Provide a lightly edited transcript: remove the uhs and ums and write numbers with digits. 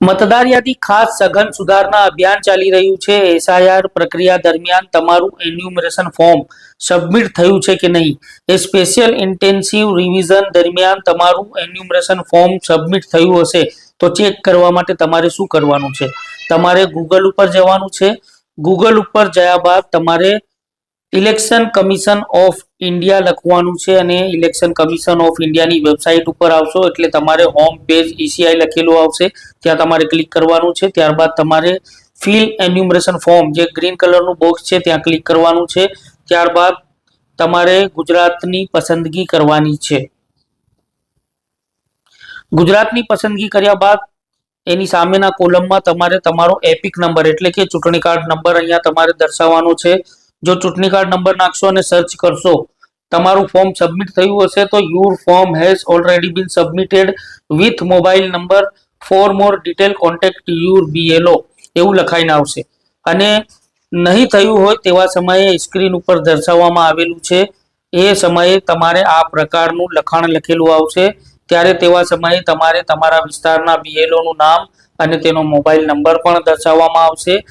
મતદાર યાદી ખાસ સઘન સુધારણા અભિયાન ચાલી રહ્યું છે। એસઆઈઆર પ્રક્રિયા દરમિયાન તમારું એન્યુમરેશન ફોર્મ સબમિટ થયું છે કે નહીં, એ સ્પેશિયલ ઇન્ટેન્સિવ રિવિઝન દરમિયાન તમારું એન્યુમરેશન ફોર્મ સબમિટ થયું હશે તો ચેક કરવા માટે તમારે શું કરવાનું છે? તમારે ગૂગલ ઉપર જવાનું છે। ગૂગલ ઉપર ગયા બાદ તમારે ઇલેક્શન કમિશન ઓફ ઇન્ડિયા લખવાનું છે અને ઇલેક્શન કમિશન ઓફ ઇન્ડિયાની વેબસાઇટ ઉપર આવશો એટલે તમારે હોમ પેજ ઈસીઆઈ લખેલું આવશે, ત્યાં તમારે ક્લિક કરવાનું છે। ત્યારબાદ તમારે ફિલ એન્યુમરેશન ફોર્મ જે ગ્રીન કલરનું બોક્સ છે ત્યાં ક્લિક કરવાનું છે। ત્યારબાદ તમારે ગુજરાતની પસંદગી કરવાની છે। ગુજરાતની પસંદગી કર્યા બાદ એની સામેના કોલમમાં તમારે તમારો એપિક નંબર એટલે કે ચૂંટણી કાર્ડ નંબર અહીંયા તમારે દર્શાવવાનો છે। જો ચૂંટણી કાર્ડ નંબર નાખશો અને સર્ચ કરશો, તમારું ફોર્મ સબમિટ થયું હશે તો your form has already been submitted with mobile number for more detail contact your BLO એવું લખાઈને આવશે। અને નહીં થયું હોય તેવા સમયે સ્ક્રીન ઉપર દર્શાવવામાં આવેલું છે એ સમયે તમારે આ પ્રકારનું લખાણ લખેલું આવશે, ત્યારે તેવા સમયે તમારે તમારા વિસ્તારના બીએલઓનું નામ અને તેનો મોબાઈલ નંબર પણ દર્શાવવામાં આવશે।